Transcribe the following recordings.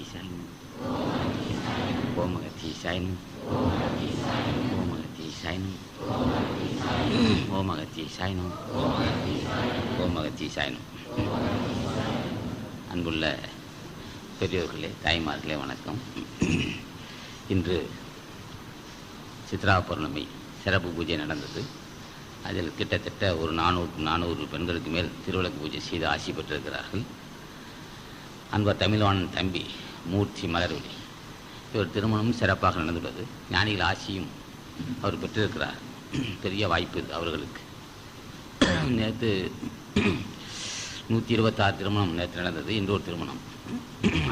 Atisayno. Om Atisayno. Om Atisayno. Om Atisayno. Om Atisayno. அன்புள்ள பெரியோர்களே, தாய்மார்களே, வணக்கம். இன்று சித்ரா பௌர்ணமி சிறப்பு பூஜை நடந்தது. அதில் கிட்டத்தட்ட ஒரு 400 பெண்களுக்கு மேல் திருவிளக்கு பூஜை செய்து ஆசி பெற்றிருக்கிறார்கள். அன்பர் தமிழ்வாணன் தம்பி மூர்த்தி மலர்வெளி, இவர் திருமணமும் சிறப்பாக நடந்துள்ளது. ஞானிகள் ஆசியும் அவர் பெற்றிருக்கிறார். பெரிய வாய்ப்பு இது அவர்களுக்கு. நேற்று 126 திருமணம் நேற்று நடந்தது. இன்று ஒரு திருமணம்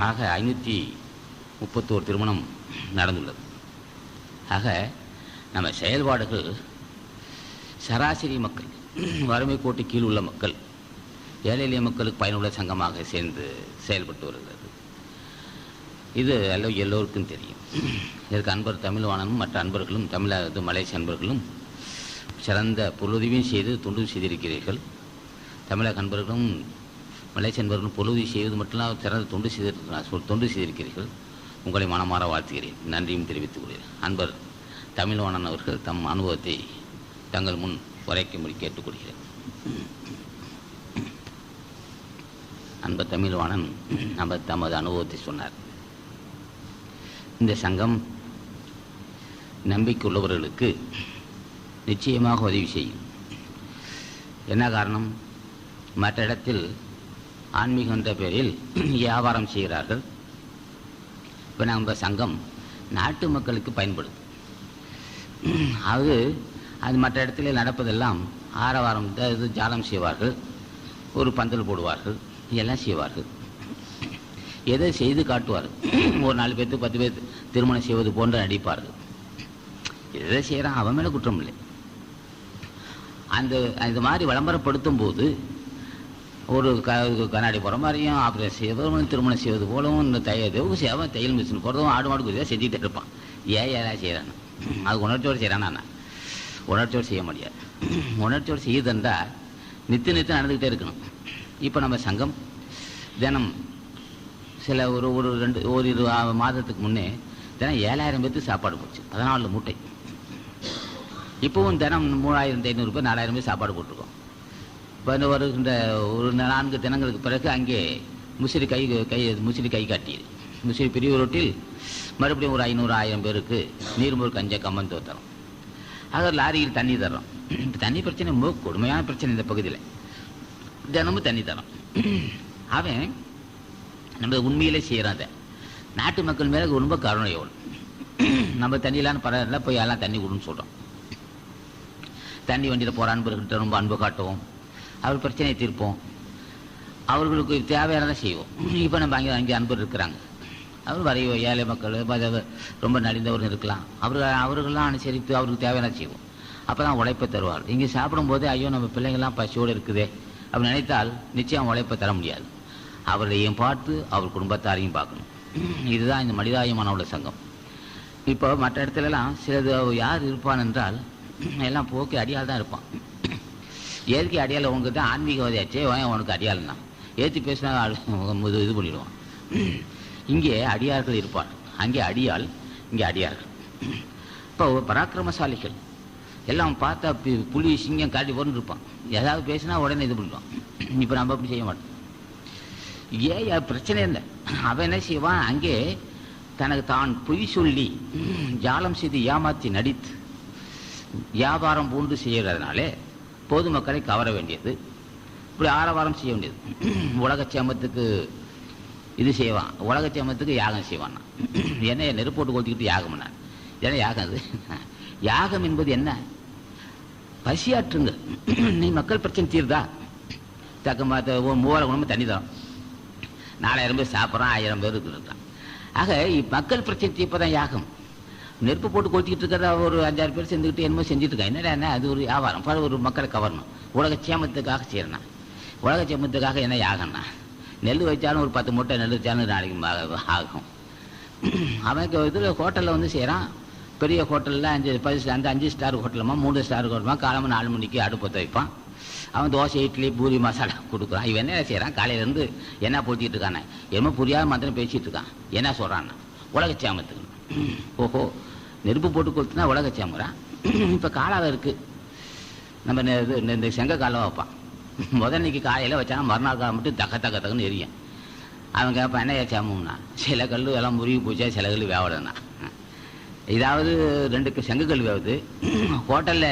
ஆக 531 திருமணம் நடந்துள்ளது. ஆக நம்ம செயல்பாடுகள் சராசரி மக்கள், வறுமை கோட்டு கீழ் உள்ள மக்கள், ஏழை எளிய மக்களுக்கு பயனுள்ள சங்கமாக சேர்ந்து செயல்பட்டு வருகிறது. இது எல்லோருக்கும் தெரியும். இதற்கு அன்பர் தமிழ்வாணனும் மற்ற அன்பர்களும், தமிழக மலேசிய அன்பர்களும் சிறந்த பொருளுதவியும் செய்து தொண்டு செய்திருக்கிறீர்கள். தமிழக அன்பர்களும் மலேசிய அன்பர்களும் பொருளுதவி செய்வது மட்டும் சிறந்த தொண்டு செய்திருக்கிறீர்கள். உங்களை மனமாற வாழ்த்துகிறேன், நன்றியும் தெரிவித்துக் கொள்கிறேன். அன்பர் தமிழ்வாணன் அவர்கள் தம் அனுபவத்தை தங்கள் முன் உரைக்கும்படி கேட்டுக்கொள்கிறேன். அன்பர் தமிழ்வாணன் தமது அனுபவத்தை சொன்னார். இந்த சங்கம் நம்பிக்கை உள்ளவர்களுக்கு நிச்சயமாக உதவி செய்யும். என்ன காரணம்? மற்ற இடத்தில் ஆன்மீகம் என்ற பெயரில் வியாபாரம் செய்கிறார்கள். இப்போ நம்ம சங்கம் நாட்டு மக்களுக்கு பயன்படுது. அது மற்ற இடத்துல நடப்பதெல்லாம் ஆரவாரம், இது ஜாலம் செய்வார்கள், ஒரு பந்தல் போடுவார்கள், எல்லாம் செய்வார்கள். எதை செய்து காட்டுவார்கள். ஒரு 4 பேர்த்து 10 பேர் திருமணம் செய்வது போன்று நடிப்பார்கள். எதை செய்கிறான் அவன் மேலே குற்றம் இல்லை. அந்த மாதிரி விளம்பரப்படுத்தும் போது ஒரு கண்ணாடி போகிற மாதிரியும் அப்புறம் செய்வதும் திருமணம் செய்வது போலவும் இந்த சேவன் தையல் மிஷின் போகிறதும் ஆடு மாடு குறியாக செஞ்சுக்கிட்டு இருப்பான். ஏன் செய்கிறான்? அது உணர்ச்சியோடு செய்கிறானா? உணர்ச்சியோடு செய்ய முடியாது. உணர்ச்சியோடு செய்யுதுன்றா நித்து நடந்துக்கிட்டே இருக்கணும். இப்போ நம்ம சங்கம் தினம் சில ஒரு 2 மாதத்துக்கு முன்னே தினம் 7000 பேருக்கு சாப்பாடு போச்சு. 14 மூட்டை. இப்போவும் தினம் 3500 பேர் 4000 பேர் சாப்பாடு போட்டிருக்கோம். இப்போ வருகின்ற ஒரு 4 தினங்களுக்கு பிறகு அங்கே முசிறி கை காட்டியது. முசிறி பிரிவு ரோட்டில் மறுபடியும் ஒரு 500-1000 பேருக்கு நீர்மூர் கஞ்ச கம்மன் தோத்தரோம். ஆக லாரியில் தண்ணி தர்றோம். தண்ணி பிரச்சனை ரொம்ப கொடுமையான பிரச்சனை இந்த பகுதியில். தினமும் தண்ணி தரோம். அவன் நம்ம உண்மையிலே செய்கிறான். நாட்டு மக்கள் மேலே ரொம்ப கருணை எவ்வளோ. நம்ம தண்ணியிலான பரவாயில்ல, போய் எல்லாம் தண்ணி கொடுன்னு சொல்கிறோம். தண்ணி வண்டியில் போகிற அன்பர்கிட்ட ரொம்ப அன்பு காட்டுவோம். அவர் பிரச்சனையை தீர்ப்போம். அவர்களுக்கு தேவையானதை செய்வோம். இப்போ நம்ம அங்கே அன்பர் இருக்கிறாங்க. அவர் வரைய ஏழை மக்கள், ரொம்ப நலிந்தவர்கள் இருக்கலாம். அவர்களெலாம் அனுசரித்து அவருக்கு தேவையான செய்வோம். அப்போ தான் உழைப்பை தருவார். இங்கே சாப்பிடும்போது ஐயோ நம்ம பிள்ளைங்கள்லாம் பசியோடு இருக்குதே அப்படி நினைத்தால் நிச்சயம் உழைப்பை தர முடியாது. அவர்களையும் பார்த்து அவர் குடும்பத்தாரையும் பார்க்கணும். இதுதான் இந்த மனிதாயமானவள சங்கம். இப்போ மற்ற இடத்துலலாம் சிலது யார் இருப்பான் என்றால் எல்லாம் போக்கி அடியால் தான் இருப்பான். ஏற்கை அடியால் உங்ககிட்ட ஆன்மீகவாதியாச்சே உனக்கு அடியாள் தான் ஏற்றி பேசினா இது பண்ணிடுவான். இங்கே அடியார்கள் இருப்பார். அங்கே அடியாள், இங்கே அடியார்கள். இப்போ பராக்கிரமசாலிகள் எல்லாம் பார்த்தா புலி சிங்கம் காட்டி போன்னு இருப்பான். ஏதாவது பேசினா உடனே இது பண்ணிடுவான். இப்போ நம்ம அப்படி செய்ய மாட்டோம். ஏன் பிரச்சனை இல்லை. அவன் என்ன செய்வான்? அங்கே தனக்கு தான் பொய் சொல்லி ஜாலம் செய்து ஏமாற்றி நடித்து வியாபாரம் பூண்டு செய்கிறதுனாலே பொதுமக்களை கவர வேண்டியது, இப்படி ஆரவாரம் செய்ய வேண்டியது. உலகச்சேமத்துக்கு இது செய்வான், உலகச்சேமத்துக்கு யாகம் செய்வான். என்ன நெருப்போட்டு கொத்திக்கிட்டு யாகம் பண்ணான். ஏன்னா யாகம் அது யாகம் என்பது என்ன? பசியாற்றுங்க. நீ மக்கள் பிரச்சனை தீர்தா? தக்க 3000 குடும்பம் தண்ணி தரோம், 4000 பேர் சாப்பிட்றான், 1000 பேர் இருக்கிறான். ஆக மக்கள் பிரச்சனை தீர்ப்பதான் யாகம். நெருப்பு போட்டு கொத்திக்கிட்டு இருக்கிறத ஒரு 5-6 பேர் சேர்ந்துக்கிட்டு என்னமோ செஞ்சுட்டு இருக்காங்க. என்னடா அது ஒரு வியாபாரம். ஒரு மக்களை கவரணும். உலகச்சேமத்துக்காக செய்யறேண்ணா. உலகச்சேமத்துக்காக என்ன யாகம்னா? நெல் வச்சாலும் ஒரு 10 மூட்டை நெல் வச்சாலும் நாளைக்கு ஆகும். அவனுக்கு இதில் ஹோட்டலில் வந்து செய்கிறான். பெரிய ஹோட்டலில் 5 ஸ்டார் ஹோட்டலுமா 3 ஸ்டார் ஹோட்டலுமா காலமாக 4 மணிக்கு அடுப்பத்தை வைப்பான். அவன் தோசை இட்லி பூரி மசாலா கொடுக்குறான். இவன் என்ன செய்கிறான், காலையிலேருந்து என்ன போட்டிகிட்டு இருக்கானே, என்னமோ புரியாத மாத்திரம் பேசிகிட்டு இருக்கான். என்ன சொல்கிறான்னா உலகச்சாமத்துக்கு. ஓஹோ, நெருப்பு போட்டு கொடுத்துனா உலகச்சாமுறான். இப்போ காலாவை இருக்குது, நம்ம இந்த செங்க காலை வைப்பான். முதன்னைக்கு காலையில் வச்சானா மறுநாள் காலம் மட்டும் தக்க தக்க தக்கன்னு எரியும். அவன் கேட்பான் என்ன ஏச்சாமுன்னா, சில கல் எல்லாம் முருகி போச்சா, சில கல் வேவலைன்னா. இதாவது 2 செங்கக்கல் வேவுது. ஹோட்டலில்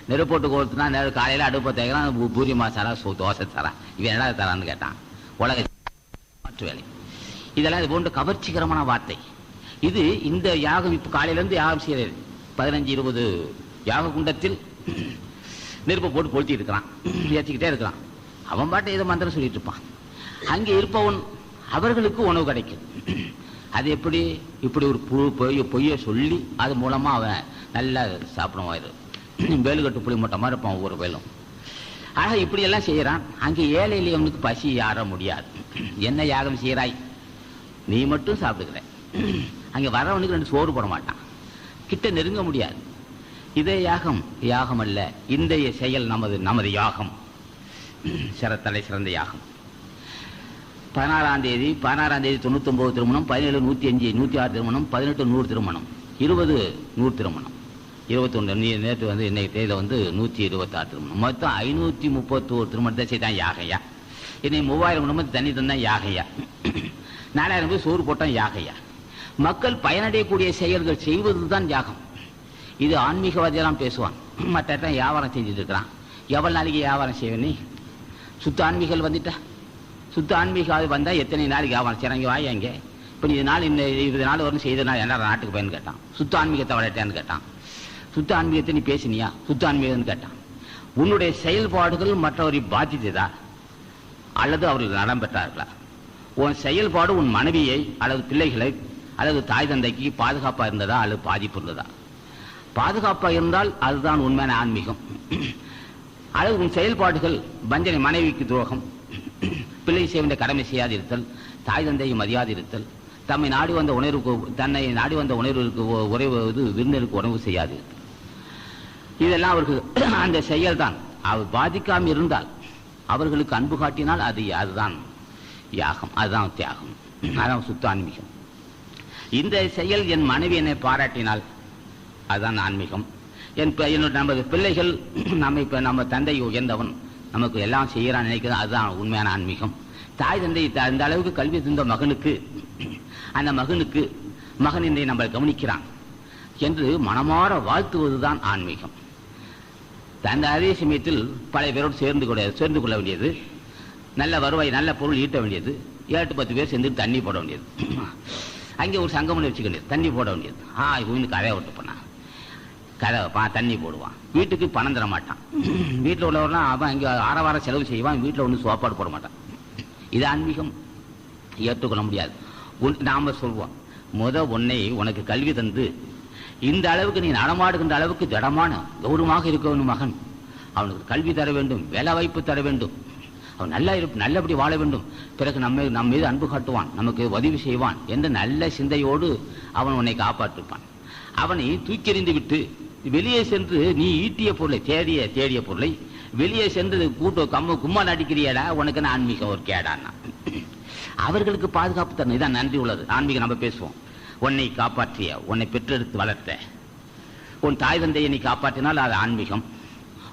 நெருப்பு போட்டு கொடுத்துனா நேரம் காலையில் அடுப்பை தேய்க்கிறான், பூரி மசாலா தோசை தரான். இவன் என்ன தரான்னு கேட்டான். உலக மாற்று வேலை. இதெல்லாம் இது போன்ற கவர்ச்சிகரமான வார்த்தை. இது இந்த யாகம் இப்போ காலையிலேருந்து யாகம் செய்கிறது 15-20 யாக குண்டத்தில் நெருப்பை போட்டு கொளுத்திட்டு இருக்கிறான், ஏற்றிக்கிட்டே இருக்கிறான். அவன் பாட்டை ஏதோ மந்திரம் சொல்லிட்டு இருப்பான். அங்கே இருப்பவன் அவர்களுக்கு உணவு கிடைக்கும். அது எப்படி, இப்படி ஒரு பொய்யை சொல்லி அது மூலமாக அவன் நல்லா சாப்பிடுவான். வேலுக்கட்டு புளி மூட்டை மாதிரி இருப்பான் ஒவ்வொரு வேலும். ஆக இப்படியெல்லாம் செய்கிறான். அங்கே ஏழை எளியவனுக்கு பசி ஆற முடியாது. என்ன யாகம் செய்கிறாய், நீ மட்டும் சாப்பிடுகிற. அங்கே வரவனுக்கு 2 சோறு போட மாட்டான், கிட்ட நெருங்க முடியாது. இதே யாகம் யாகம் அல்ல, இந்த செயல் நமது யாகம், சிறத்தலை சிறந்த யாகம். 16ஆம் தேதி 99 திருமணம், 17 105 106 திருமணம், 18 100 திருமணம், 20 100 திருமணம், 21 நேற்று இன்னைக்கு தேதியில் 126 திருமணம். மொத்தம் 531 திருமணத்தை செய்தான் யாகையா. இன்னைக்கு 3000 குடும்பம் தண்ணி தந்தான் யாகையா. 4000 பேர் சோறு போட்டான் யாகையா. மக்கள் பயனடையக்கூடிய செயல்கள் செய்வது தான் யாகம். இது ஆன்மீகவாதியெல்லாம் பேசுவான், மற்ற வியாபாரம் செஞ்சுட்டு இருக்கிறான். எவ்வளவு நாளைக்கு வியாபாரம் செய்வேன் நீ? சுத்த ஆன்மீகல் வந்துட்டா, சுத்த ஆன்மீகாவது வந்தால் எத்தனை நாளைக்கு வியாபாரம் செய்கிறாங்க? வாங்க இப்போ இது நாள் இந்த 20 நாள் வரும் செய்தனால என்ன நாட்டுக்கு பயன்னு கேட்டான். சுத்த ஆன்மீகத்தை வளர்த்தேன்னு கேட்டான். சுத்த ஆன்மீகத்தை நீ பேசினியா? சுத்த ஆன்மீகம்னு கேட்டான். உன்னுடைய செயல்பாடுகள் மற்றவரை பாதித்ததா அல்லது அவர்கள் நலம் பெற்றார்களா? உன் செயல்பாடு உன் மனைவியை அல்லது பிள்ளைகளை அல்லது தாய் தந்தைக்கு பாதுகாப்பாக இருந்ததா அல்லது பாதிப்பு இருந்ததா? பாதுகாப்பாக இருந்தால் அதுதான் உண்மையான ஆன்மீகம். அல்லது உன் செயல்பாடுகள் வஞ்சனை, மனைவிக்கு துரோகம், பிள்ளை செய்ய வேண்டிய கடமை செய்யாதிருத்தல், தாய் தந்தையை மதியாதிருத்தல், தன்னை நாடி வந்த உணர்வுக்கு உறைவது விருந்தினருக்கு உணவு செய்யாது. இதெல்லாம் அவர்கள் அந்த செயல் தான். அவர் பாதிக்காமல் இருந்தால், அவர்களுக்கு அன்பு காட்டினால் அதுதான் யாகம், அதுதான் தியாகம், அதான் சுத்த ஆன்மீகம். இந்த செயல் என் மனைவி என்னை பாராட்டினால் அதுதான் ஆன்மீகம். நமது பிள்ளைகள் நம்ம தந்தை உயர்ந்தவன், நமக்கு எல்லாம் செய்யறான் நினைக்கிறது, அதுதான் உண்மையான ஆன்மீகம். தாய் தந்தை அந்த அளவுக்கு கல்வி தந்த மகனுக்கு, அந்த மகனுக்கு மகன் இன்றை நம்மளை கவனிக்கிறான் என்று மனமாற வாழ்த்துவதுதான் ஆன்மீகம். அந்த அதே சமயத்தில் பல பேரோடு சேர்ந்து கொள்ள வேண்டியது, நல்ல வருவாய் நல்ல பொருள் ஈட்ட வேண்டியது, 7-10 பேர் சேர்ந்து தண்ணி போட வேண்டியது. அங்கே ஒரு சங்கமனை வச்சுக்க வேண்டியது, தண்ணி போட வேண்டியது. இவனுக்கு கதையை விட்டு போனான், கதை வைப்பான், தண்ணி போடுவான், வீட்டுக்கு பணம் தர மாட்டான். வீட்டில் உள்ளவர்னா அவன் அங்கே ஆரவாரம் செலவு செய்வான், வீட்டில் ஒன்றும் சாப்பாடு போட மாட்டான். இது ஆன்மீகம் ஏற்றுக்கொள்ள முடியாது. நாம சொல்வோம், உனக்கு கல்வி தந்து இந்த அளவுக்கு நீ நடமாடுகின்ற அளவுக்கு திடமான கௌரவமாக இருக்க மகன், அவனுக்கு கல்வி தர வேண்டும், வேலை வாய்ப்பு தர வேண்டும், அவன் நல்லபடி வாழ வேண்டும், பிறகு நம்ம மீது அன்பு காட்டுவான், நமக்கு உதவி செய்வான் என்ற நல்ல சிந்தையோடு அவன் உன்னை காப்பாற்றுப்பான். அவனை தூக்கி எறிந்து விட்டு வெளியே சென்று நீ ஈட்டிய பொருளை தேடிய பொருளை வெளியே சென்று கும்மா நடிக்கிறியடா, உனக்கு நான் ஆன்மீகம் ஒரு கேடான்னா. அவர்களுக்கு பாதுகாப்பு தரணும், இதான் நன்றி உள்ளது ஆன்மீகம். நம்ம பேசுவோம், உன்னை காப்பாற்றிய, உன்னை பெற்றெடுத்து வளர்த்த உன் தாய் தந்தையை நீ காப்பாற்றினால் அது ஆன்மீகம்.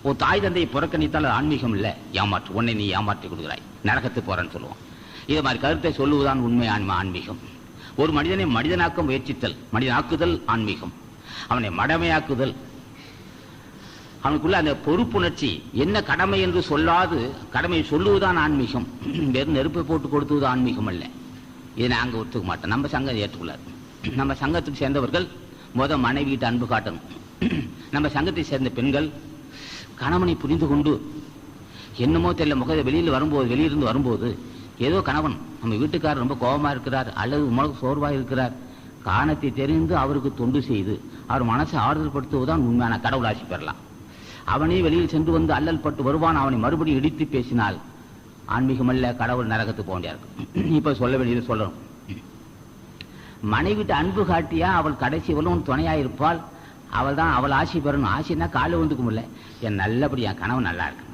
உன் தாய் தந்தையை புறக்கணித்தால் அது ஆன்மீகம் இல்லை, ஏமாற்று. உன்னை நீ ஏமாற்றி கொடுக்கிறாய், நரகத்துக்கு போறன்னு சொல்லுவோம். இது மாதிரி கருத்தை சொல்லுவதுதான் உண்மை ஆன்மீகம். ஒரு மனிதனை மனிதனாக்க முயற்சித்தல், மனிதனாக்குதல் ஆன்மீகம். அவனை மடமையாக்குதல், அவனுக்குள்ள அந்த பொறுப்புணர்ச்சி, என்ன கடமை என்று சொல்லாது கடமையை சொல்லுவதுதான் ஆன்மீகம். வெறும் நெருப்பை போட்டு கொடுத்துவது ஆன்மீகம் அல்ல. இதை நாங்கள் ஒத்துக்க மாட்டோம், நம்ம சங்கம் ஏற்றுக்கொள்ளாது. நம்ம சங்கத்துக்கு சேர்ந்தவர்கள் மனைவியிட்ட அன்பு காட்டணும். நம்ம சங்கத்தை சேர்ந்த பெண்கள் கணவனை புரிந்து கொண்டு, என்னமோ தெரியல வெளியிலிருந்து வரும்போது ஏதோ கணவன் நம்ம வீட்டுக்காரர் ரொம்ப கோபமா இருக்கிறார் அல்லது உமக்கு சோர்வாக இருக்கிறார், காரணத்தை தெரிந்து அவருக்கு தொண்டு செய்து அவர் மனசை ஆறுதல் படுத்துவதுதான் உண்மையான கடவுள் ஆசி பெறலாம். அவனே வெளியில் சென்று வந்து அல்லல் பட்டு வருவான், அவனை மறுபடியும் இடித்து பேசினால் ஆன்மீகம் அல்ல, கடவுள் நரகத்துக்கு போக முடியாது. இப்ப சொல்ல வேண்டியது சொல்லணும். மனைவிட்டு அன்பு காட்டியா அவள் கடைசி வரலும் துணையாயிருப்பாள், அவள் ஆசி பெறணும். ஆசின்னா காலை வந்துக்கும் இல்லை, என் நல்லபடி என் கணவன் நல்லா இருக்கு,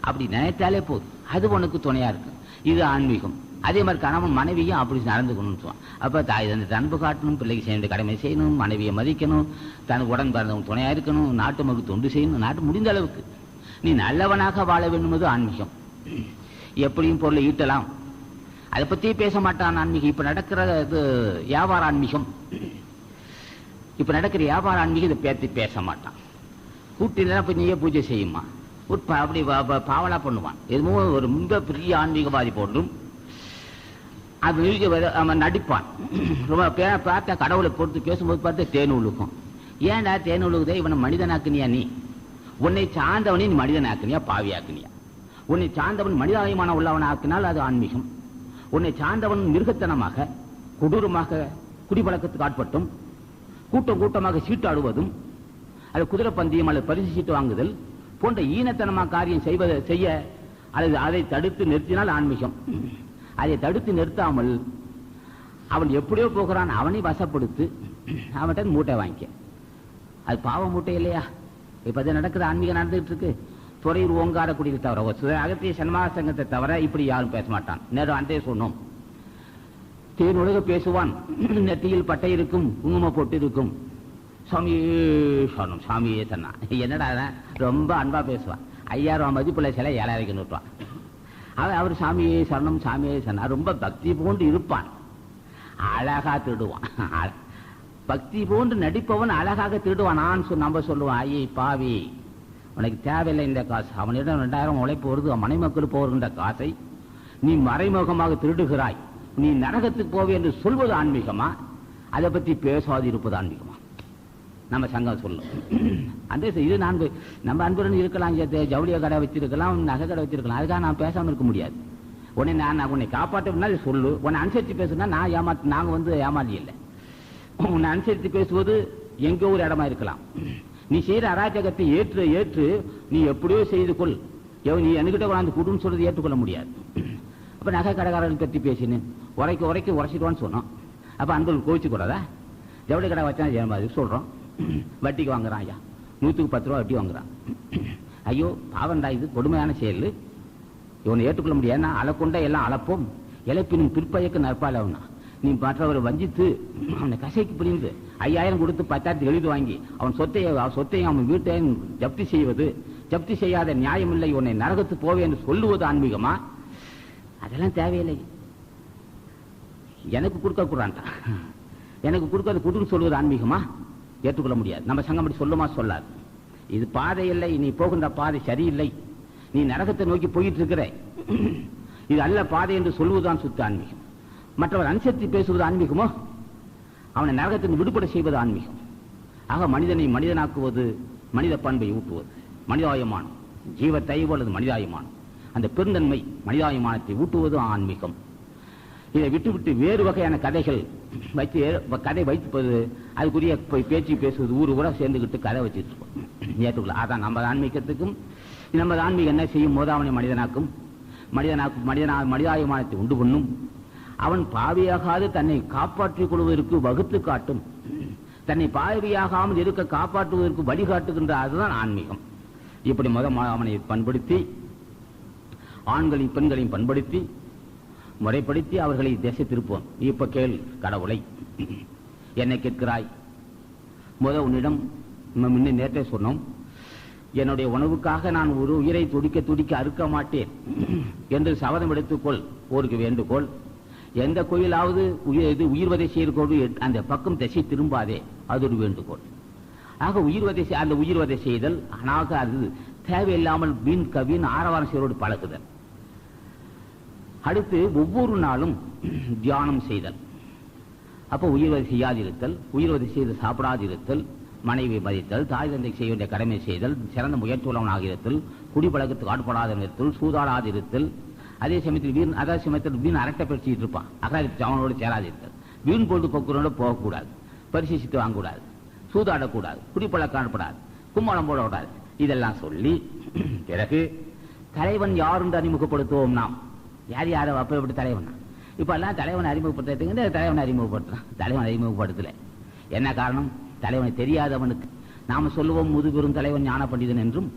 அப்படி நினைத்தாலே போதும், அது உனக்கு துணையா இருக்கு. இது ஆன்மீகம். அதே மாதிரி கணவன் மனைவியும் அப்படி நடந்துக்கணும்னு சொல்லுவான். அப்ப தாய் தந்தை அன்பு காட்டணும், பிள்ளைக்கு சேர்ந்து கடமை செய்யணும், மனைவியை மதிக்கணும், தனக்கு உடன் பிறந்தவங்க துணையா இருக்கணும், நாட்டு மக்கள் தொண்டு செய்யணும். நாட்டு முடிந்த அளவுக்கு நீ நல்லவனாக வாழ வேண்டும் ஆன்மீகம். எப்படியும் பொருளை ஈட்டலாம், அதை பத்தி பேச மாட்டான் ஆன்மீகம். இப்ப நடக்கிற இது வியாபார ஆன்மீகம். இப்ப நடக்கிற வியாபார ஆன்மீகம் இதை பேசி பேச மாட்டான். கூட்டினா போய் நீயே பூஜை செய்யுமா, அப்படி பாவலா பண்ணுவான். எதுவும் ஒரு ரொம்ப பெரிய ஆன்மீகவாதி போன்றும் அவன் நடிப்பான். ரொம்ப பார்த்தா கடவுளை பொறுத்து பேசும்போது பார்த்து தேனூலுக்கும். ஏன்டா தேனூலுக்குதே, இவனை மனிதனாக்குனியா? நீ உன்னை சார்ந்தவனே நீ மனிதனாக்குனியா பாவியாக்குனியா? உன்னை சார்ந்தவன் மனிதாபிமான உள்ளவன் ஆக்கினால் அது ஆன்மீகம். உன்னை சார்ந்தவன் மிருகத்தனமாக கொடூரமாக குடிப்பழக்கத்துக்கு ஆட்பட்டும் கூட்டம் கூட்டமாக சீட்டாடுவதும் அது குதிரை பந்தயம் அல்லது பரிசு சீட்டு வாங்குதல் போன்ற ஈனத்தனமாக காரியம் செய்ய அல்லது அதை தடுத்து நிறுத்தினால் ஆன்மீகம். அதை தடுத்து நிறுத்தாமல் அவன் எப்படியோ போகிறான், அவனை வசப்படுத்து அவன்கிட்ட மூட்டை வாங்கிக்க. அது பாவ மூட்டை இல்லையா? இப்ப அது நடக்குது, ஆன்மீகம் நடந்துகிட்டு இருக்கு. துறையூர் ஓங்கார குடியில் தவிர அகத்திய சன்மார்க்க சங்கத்தை தவிர இப்படி யாரும் பேச மாட்டான். நேரம் அன்றே சொன்னோம், தேனுலக பேசுவான், நெத்தியில் பட்டை இருக்கும், குங்கும போட்டு இருக்கும், சாமியே சொன்னோம், சாமியே சொன்னா. என்னடா ரொம்ப அன்பா பேசுவான். 5000 மதிப்புள்ள சிலை 7000 நூற்றுவான். அவர் சாமியே சரணம், சாமியே சொன்னா. ரொம்ப பக்தி போன்று இருப்பான், அழகா திருடுவான். பக்தி போன்று நடிப்பவன் அழகாக திருடுவான். நம்ம சொல்லுவான், ஐயே பாவி, உனக்கு தேவையில்லை இந்த காசு. அவனிடம் 2000 உழைப்பு வருது, மனைமக்களுக்கு போகின்ற காசை நீ மறைமுகமாக திருடுகிறாய், நீ நரகத்துக்கு போவே என்று சொல்வது ஆன்மீகமா? அதை பற்றி பேசாது இருப்பது ஆன்மீகமா? நம்ம சங்கம் சொல்லும். அந்த இது நம்ம அன்புடன் இருக்கலாம், ஜவுளிய கடை வச்சிருக்கலாம், நகை கடை வச்சிருக்கலாம். அதுக்காக நான் பேசாமல் இருக்க முடியாது. உன்னை காப்பாற்றினா சொல்லு. உன்னை அனுசரித்து பேசுனா நாங்க ஏமாற்றி இல்லை. உன்னை அனுசரித்து பேசுவது எங்க ஒரு இடமா இருக்கலாம். நீ செய்யற அராஜகத்தை ஏற்று நீ எப்படியோ செய்து கொள். நீ என்கிட்ட கொண்டாந்து குடும்பம் சொல்றது ஏற்றுக்கொள்ள முடியாது. அப்ப நகை கடைக்காரர்கள் பற்றி பேசினேன், உரைச்சிடுவான்னு சொன்னோம். அப்ப அன்பர்கள் கோவிச்சு கூடாதா? ஜவுளி கடை வச்சா சொல்றோம், வட்டிக்கு வாங்குறான் ஐயா, 100க்கு 10 ரூபா வட்டி வாங்குறான். ஐயோ பாவண்டா, இது கொடுமையான செயல், இவனை ஏற்றுக்கொள்ள முடியாது. அழக்கொண்ட எல்லாம் அளப்போம், இழப்பினும் பிற்பயக்கு நற்பாலவனா. நீ மற்றவரை வஞ்சித்து அவனை கசைக்கு பிடிந்து 5000 கொடுத்து 10,000 எழுதி வாங்கி அவன் சொத்தையும் அவன் வீட்டையும் ஜப்தி செய்யாத நியாயமில்லை, உன்னை நரகத்து போவே என்று சொல்லுவது ஆன்மீகமா? அதெல்லாம் தேவையில்லை. எனக்கு கொடுக்க கூடாண்டா, எனக்கு கொடுக்காத குடுன்னு சொல்வது ஆன்மீகமா? ஏற்றுக்கொள்ள முடியாது. நம்ம சங்கம் அப்படி சொல்லுமா? சொல்லாது. இது பாதை இல்லை, நீ போகின்ற பாதை சரியில்லை, நீ நரகத்தை நோக்கி போயிட்டு இருக்கிற, இது அல்ல பாதை என்று சொல்வதுதான் சுத்த ஆன்மீகம். மற்றவர் அனுசரித்து பேசுவது ஆன்மீகமோ? அவனை நரகத்தின் விடுபட செய்வது ஆன்மீகம். ஆக மனிதனை மனிதனாக்குவது, மனித பண்பை ஊட்டுவது, மனிதாயமானம், ஜீவ தைவ அல்லது மனிதாயமானம், அந்த பெருந்தன்மை மனிதாயமானத்தை ஊட்டுவது ஆன்மீகம். இதை விட்டுவிட்டு வேறு வகையான கதைகள் கதை வைத்துப்பது, அதுக்குரிய பேச்சு பேசுவது, ஊர் சேர்ந்துக்கிட்டு கதை வச்சுட்டு இருக்கோம். ஏற்றுக்கொள்ள அதான் நம்ம ஆன்மீகத்துக்கும். நம்ம ஆன்மீகம் என்ன செய்யும் போது அவனை மனிதனாக்கும், மனிதாயமானத்தை உண்டு பண்ணும். அவன் பாவியாகாது தன்னை காப்பாற்றிக் கொள்வதற்கு வகுத்து காட்டும், தன்னை பாவியாகாமல் இருக்க காப்பாற்றுவதற்கு வழிகாட்டுகின்ற, அதுதான் ஆன்மீகம். இப்படி அவனை பண்படுத்தி, ஆண்களையும் பெண்களையும் பண்படுத்தி முறைப்படுத்தி அவர்களை திசை திருப்போம். இப்ப கேள் கடவுளை, என்னை கேட்கிறாய். உன்னிடம் முன்னே நேற்றே சொன்னோம், என்னுடைய உணவுக்காக நான் ஒரு உயிரை துடிக்க அறுக்க மாட்டேன் என்று சபதம் எடுத்துக்கொள். ஊருக்கு வேண்டுகோள், எந்த கோயிலாவது உயிர்வதை செய்யறோடு அந்த பக்கம் திசை திரும்பாதே, அது ஒரு வேண்டுகோள். ஆக அந்த உயிர்வதை செய்தல் ஆனாக அது தேவையில்லாமல் வீண் ஆரவாரம் செய்வதோடு பழகுதல். அடுத்து ஒவ்வொரு நாளும் தியானம் செய்தல். அப்போ உயிர்வதை செய்யாதிருத்தல், உயிர்வதை செய்து சாப்பிடாதிருத்தல், மனைவி மதித்தல், தாய் தந்தை செய்ய வேண்டிய கடமை செய்தல், சிறந்த முயற்சியுள்ளவனாக இருத்தல், குடிப்பழக்கத்துக்கு ஆட்படாத இருத்தல், சூதாடாதிருத்தல், அதே சமயத்தில் வீண் அரட்டை பறிச்சுட்டு இருப்பான், அவனோடு சேராதிருத்தல், வீண் பொழுது போக்குறோட போகக்கூடாது, பரிசித்து வாங்கக்கூடாது, சூதாடக்கூடாது, குடிப்பழக்கம் ஆடப்படாது, கும்மாளம் போடக்கூடாது. இதெல்லாம் சொல்லி பிறகு தலைவன் யார் என்று அறிமுகப்படுத்துவோம். நாம் யார் அப்ப எப்படி தலைவன்? இப்ப எல்லாம் தலைவனை அறிமுகப்படுத்த தலைவனை அறிமுகப்படுத்துறான். தலைவன் அறிமுகப்படுத்தல. என்ன காரணம்? தலைவனை தெரியாதவனுக்கு. நாம சொல்லுவோம் முதுபெரும் தலைவன் ஞான பண்டிதன் என்றும்,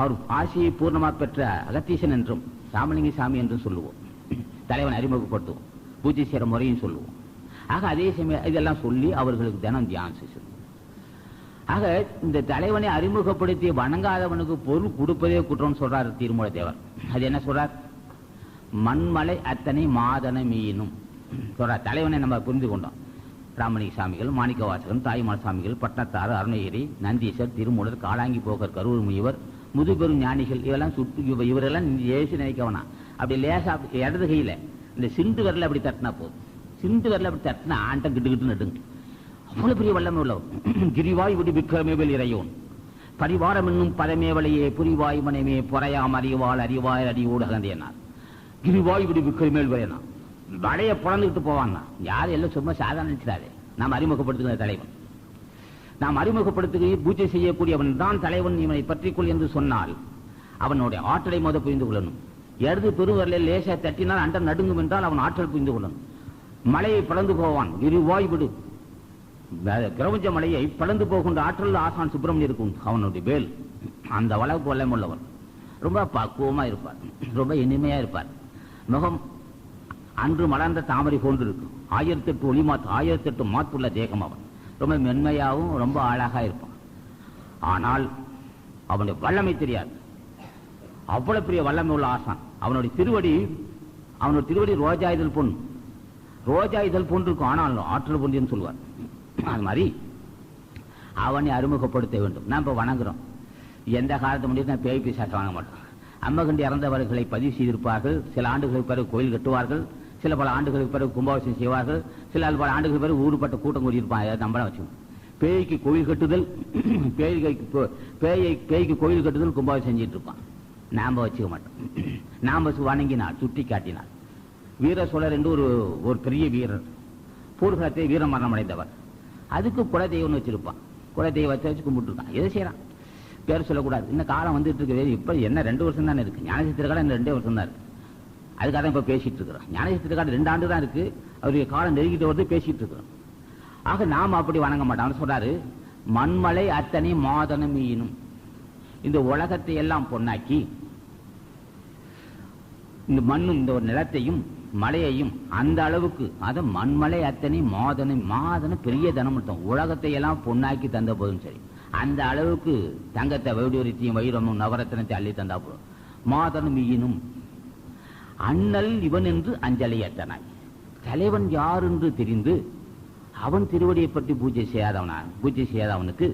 அவர் ஆசையை பூர்ணமாக பெற்ற அகத்தீசன் என்றும் ராமலிங்க சாமி என்றும் சொல்லுவோம். தலைவனை அறிமுகப்படுத்துவோம், பூஜை செய்கிற முறையும் சொல்லுவோம். ஆக அதே சமயம் இதெல்லாம் சொல்லி அவர்களுக்கு தினம் தியானம் செய்வோம். ஆக இந்த தலைவனை அறிமுகப்படுத்தி வணங்காதவனுக்கு பொருள் கொடுப்பதே குற்றம்னு சொல்றார் திருமூல தேவர். அது என்ன சொல்றார்? மண்மலை அத்தனை மாதன மீனும் சொல்றார். தலைவனை நம்ம புரிந்து கொண்டோம். ராமலிங்க சாமிகள், மாணிக்கவாசகன், தாய்மார் சாமிகள், பட்டத்தாறு, அருணகிரி, நந்தீசர், திருமூலர், காளாங்கி போக்கர், கரூர் முனிவர், முதுபெரும் ஞானிகள், இதெல்லாம் சுட்டு இவரெல்லாம் ஏசு நினைக்கவனா அப்படி லேசா இடது கையில இந்த சிண்டு வரல அப்படி தட்டினா போதும். சிண்டு வரல அப்படி தட்டினா ஆண்டம் கிட்டு நடுங்க. அவ்வளவு பெரிய வல்லமை உள்ளவர். கிரிவாய் விடு விக்கிரமேவல் இறையோன் பரிவாரம் என்னும் பதமேவலையே புரிவாய் மனைமே பொறையாம் அறிவாள் அறிவாய் அறிவோடு அகந்தேனார். கிரிவாய் விடு விக்கிரமேல் வரையனா வடைய புறந்துக்கிட்டு போவான்னா யாரும் எல்லாம் சும்மா சாதாரண நினைச்சாரு. நாம் அறிமுகப்படுத்துகிற தலைவன், நாம் அறிமுகப்படுத்துகிற பூஜை செய்யக்கூடியவன் தான் தலைவன். இவனை பற்றிக்கொள் என்று சொன்னால் அவனுடைய ஆற்றலை மோத புரிந்து கொள்ளணும். இடது பெருவரில் லேசா தட்டினால் அண்டம் நடுங்கும் என்றால் அவன் ஆற்றல் புரிந்து கொள்ளணும். மலையை பறந்து போவான். கிரிவாய் விடு பிரபஞ்ச மலையை பறந்து போகின்ற ஆற்றல் ஆசான் சுப்பிரமணியம் இருக்கும். அவனுடைய வேல் அந்த வளவுக்கு வல்லமை உள்ளவர். ரொம்ப பக்குவமா இருப்பார், ரொம்ப இனிமையா இருப்பார். முகம் அன்று மலர்ந்த தாமரை போன்று இருக்கும். 1008 ஒளிமாத்து 1008 மாத்துள்ள தேகம். அவன் ரொம்ப மென்மையாகவும் ரொம்ப அழகா இருப்பான். ஆனால் அவனுடைய வல்லமை தெரியாது. அவ்வளவு பெரிய வல்லமை உள்ள ஆசான். அவனுடைய திருவடி ரோஜா இதழ் பொன், ரோஜா இதழ் போன்று இருக்கும். ஆனால் ஆற்றல் பொன்றுன்னு சொல்லுவார். அது மாதிரி அவனை அறிமுகப்படுத்த வேண்டும். நான் இப்ப வணங்குறோம். எந்த காலத்து முடியும் நான் பேய் பிசாசை வாங்க மாட்டோம். அம்மகண்டி இறந்தவர்களை பதிவு செய்திருப்பார்கள். சில ஆண்டுகளுக்கு பிறகு கோயில் கட்டுவார்கள். சில பல ஆண்டுகளுக்கு பிறகு கும்பாபிஷேகம் செய்வார்கள். சில பல ஆண்டுகளுக்கு பிறகு ஊருப்பட்ட கூட்டம் கூடியிருப்பாங்க. நம்மள வச்சு பேய்க்கு கோயில் கட்டுதல், பேய்க்கு கோயில் கட்டுதல் கும்பாபிஷேகம் செஞ்சிட்டு இருப்பான். நாம வச்சுக்க மாட்டோம். நாம வணங்கினார், சுட்டி காட்டினார். வீர சோழர் என்று ஒரு பெரிய வீரர், போர்க்களத்தை வீரமரணம் அடைந்தவர். அதுக்கு குலதெய்வம்னு வச்சிருப்பான். குலதெய்வத்தை வச்சு கும்பிட்டுருக்கான். எதை செய்யறான் பேர் சொல்லக்கூடாது. இன்னும் காலம் வந்துட்டு இருக்கு. இப்ப என்ன 2 வருஷம் தானே இருக்கு. ஞானசித்திரக்காலம் இன்னும் 2 வருஷம் தான் இருக்கு. அதுக்காக தான் இப்ப பேசிட்டு இருக்கிறோம். ஞானசித்திரக்காலம் 2 ஆண்டு தான் இருக்கு. அவருடைய காலம் நெருங்கிட்டு வந்து பேசிட்டு இருக்கிறோம். ஆக நாம் அப்படி வணங்க மாட்டோம். சொல்றாரு மண்மலை அத்தனை மாதனம் ஈனும். இந்த உலகத்தை எல்லாம் பொன்னாக்கி இந்த மண்ணும் இந்த ஒரு நிலத்தையும் மலையையும் அந்த அளவுக்கு அதை மண்மலை அத்தனை மாதனம் பெரிய தனம். உலகத்தை எல்லாம் பொன்னாக்கி தந்த போதும் சரி, அந்த அளவுக்கு தங்கத்தை வைடூரியத்தையும் வைரமும் நவரத்தனத்தை அள்ளி தந்தா போதும். மாதனம் ஈனும் அண்ணல் இவன் என்று அஞ்சலி ஏற்றனாய். தலைவன் யார் என்று தெரிந்து அவன் திருவடியை பற்றி பூஜை செய்யாதவனுக்கு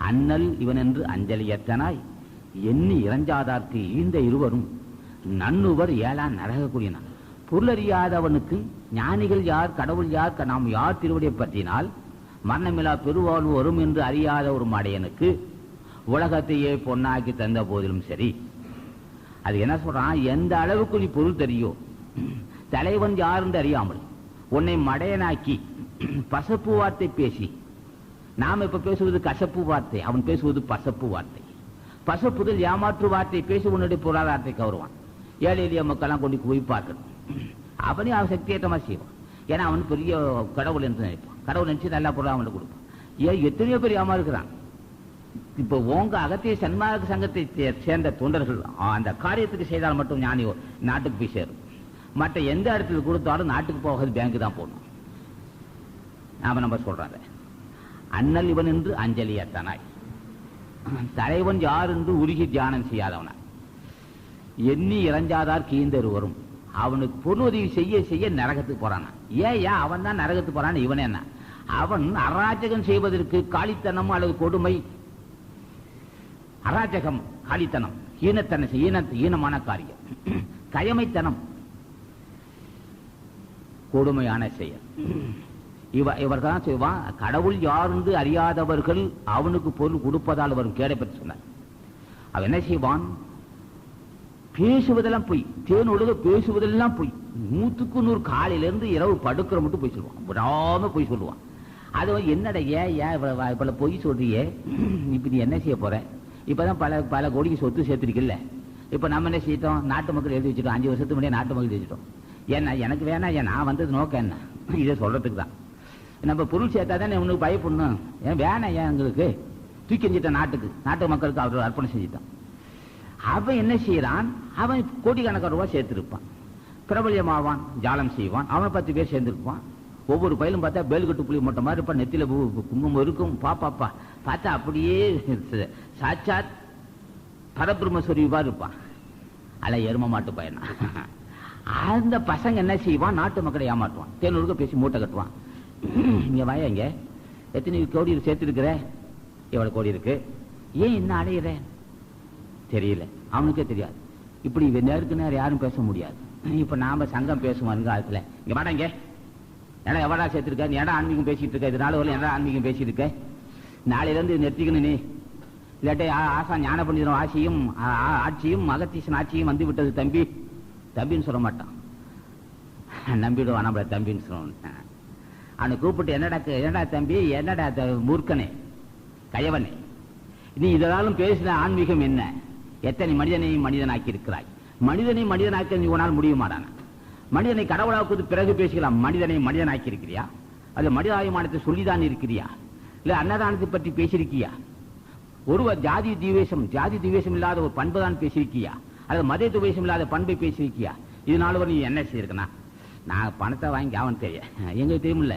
அண்ணல் இவன் என்று அஞ்சலி ஏற்றனாய். எண்ணி இறஞ்சாதார்க்கு ஈந்த இருவரும் நன்னுவர் ஏழான் நரக கூடினான். பொருளறியாதவனுக்கு ஞானிகள் யார், கடவுள் யார், நாம் யார் திருவடியை பற்றினால் மரணமில்லா பெருவாழ்வு வரும் என்று அறியாத ஒரு மடையனுக்கு உலகத்தையே பொன்னாக்கி தந்த போதிலும் சரி. அது என்ன சொல்றான்? எந்த அளவுக்கு நீ பொருள் தெரியும், தலைவன் யார் என்று அறியாமல் உன்னை மடையனாக்கி பசப்பு வார்த்தை பேசி, நாம் இப்ப பேசுவது கசப்பு வார்த்தை, அவன் பேசுவது பசப்பு வார்த்தை. பசப்புதல் ஏமாற்று வார்த்தை பேசி உன்னுடைய பொருளாதாரத்தை கவருவான். ஏழை எளிய மக்கள்லாம் கொண்டு போய் பார்க்கணும். அவனே அவன் சக்தியேற்றமா செய்வான். ஏன்னா அவன் பெரிய கடவுள் என்று நினைப்பான். கடவுள் நினைச்சு நல்லா பொருள் அவனுக்கு கொடுப்பான். ஏன் எத்தனையோ பேர் ஏமாறுகிறான். இப்போ உங்க அகத்திய சன்மார்க்க சங்கத்தை சேர்ந்த தொண்டர்கள் அந்த காரியத்துக்கு செய்தால் மட்டும் ஞானியோ நாட்டுக்கு போய் சேரும். மற்ற எந்த இடத்துல கொடுத்தாலும் நாட்டுக்கு போகிறது பேங்க் தான் போடணும். நாம நம்ம சொல்றாங்க அண்ணல் இவன் என்று அஞ்சலி ஏற்றனாய். தலைவன் யார் என்று உருகி தியானம் செய்யாதவனா. எண்ணி இறஞ்சாதார் கீந்தரு வரும். அவனுக்கு பொருளுதவி செய்ய செய்ய நரகத்துக்கு போறானா. ஏன் அவன் தான் நரகத்துக்கு போறான். இவன் என்ன? அவன் அராஜகம் செய்வதற்கு காலித்தனம் அல்லது கொடுமை, அராஜகம், காலித்தனம், ஈனமான காரியம், கயமைத்தனம், கொடுமையான செயல். இவர்தான் செய்வான். கடவுள் யார் என்று அறியாதவர்கள் அவனுக்கு பொருள் கொடுப்பதால் வரும் கேடை பற்றி சொன்னார். அவன் என்ன செய்வான்? பேசுவதெல்லாம் போய், தேன் ஒழுக பேசுவதெல்லாம் போய், 100க்கு 100 காலையிலிருந்து இரவு படுக்கிற மட்டும் போய் சொல்லுவான். விடாம போய் சொல்லுவான். அது என்னடா ஏன் இவ்வளவு பொய் சொல்றியே, இப்ப நீ என்ன செய்ய போற? இப்பதான் பல கோடிக்கு சொத்து சேர்த்திருக்கல. இப்ப நம்ம என்ன செய்யட்டோம்? நாட்டு மக்கள் எழுதி வச்சுட்டோம். 5 வருஷத்துக்கு முன்னாடி நாட்டு மக்கள் எழுதிட்டோம். ஏன்னா எனக்கு வேணா, ஏன் நான் வந்தது நோக்கம் என்ன? இதை சொல்றதுக்கு தான். நம்ம பொருள் சேர்த்தாதான் உனக்கு பயப்படணும். ஏன் வேணாம், ஏன் எங்களுக்கு தூக்கி செஞ்சிட்டோம். நாட்டு மக்களுக்கு அவர் அர்ப்பணம் செஞ்சுட்டோம். அவன் என்ன செய்யறான், அவன் கோடிக்கணக்கான ரூபாய் சேர்த்திருப்பான், பிரபலியமாவான், ஜாலம் செய்வான், அவன் 10 பேர் சேர்ந்திருப்பான். ஒவ்வொரு பயிலும் பார்த்தா பேல்கட்டு புளி மூட்டை மாதிரி இருப்பான், நெத்தில குங்குமம் இருக்கும், பாப்பாப்பா பார்த்தா அப்படியே சாட்சாத் பரபிரம்மஸ்வரூபா இருப்பான். அல்ல எரும மாட்டு பையனா. அந்த பசங்க என்ன செய்வான், நாட்டு மக்களை ஏமாற்றுவான், தேனூருக்கு பேசி மூட்டை கட்டுவான். இங்க வாயா, இங்க எத்தனை கோடி சேர்த்திருக்கிற, எவ்வளவு கோடி இருக்கு, ஏன் இன்னும் அடையிற தெரியல, அவனுக்கே தெரியாது. இப்படி நேருக்கு நேரம் யாரும் பேச முடியாது. இப்ப நாம சங்கம் பேசுவோம் காலத்துல, இங்க வாடாங்க ஏடா எவடா சேர்த்திருக்க, நீ ஏடா ஆன்மீகம் பேசிட்டு இருக்க, இதனால ஒரு ஏடா ஆன்மீகம் பேசிட்டு இருக்க, நாளையில இருந்து நிறுத்திக்கணும் நீ, இல்லாட்டே ஆசா ஞான பண்டிதன் ஆட்சியும் அகத்தீசன் ஆட்சியும் வந்து விட்டது தம்பி. தம்பின்னு சொல்ல மாட்டான், நம்பிடுவான் நம்மள தம்பின்னு சொல்லுவான். அவனை கூப்பிட்டு என்னடா தம்பி, என்னடா மூர்க்கனே கயவனே, நீ இதனாலும் பேசின ஆன்மீகம் என்ன, எத்தனை மனிதனையும் மனிதனாக்கி இருக்கிறாய், மனிதனை மனிதனாக்க நீ உன்னால் முடியுமாடான, மனிதனை கடவுளாக்குவது பிறகு பேசலாம், மனிதனை மனிதனாக்கி இருக்கிறியா, அது மனிதாபிமானத்தை சொல்லிதான் இருக்கிறியா, இல்ல அன்னதானத்தை பற்றி பேசியிருக்கியா, ஒருவர் ஜாதி துவேஷம் இல்லாத ஒரு பண்பு தான் பேசியிருக்கியா, அது மத துவேஷம் இல்லாத பண்பை பேசியிருக்கியா, இதனால நீ என்ன செய்யிருக்கனா, நான் பணத்தை வாங்கி அவன் தெரிய எங்களுக்கு தெரியுமில்ல,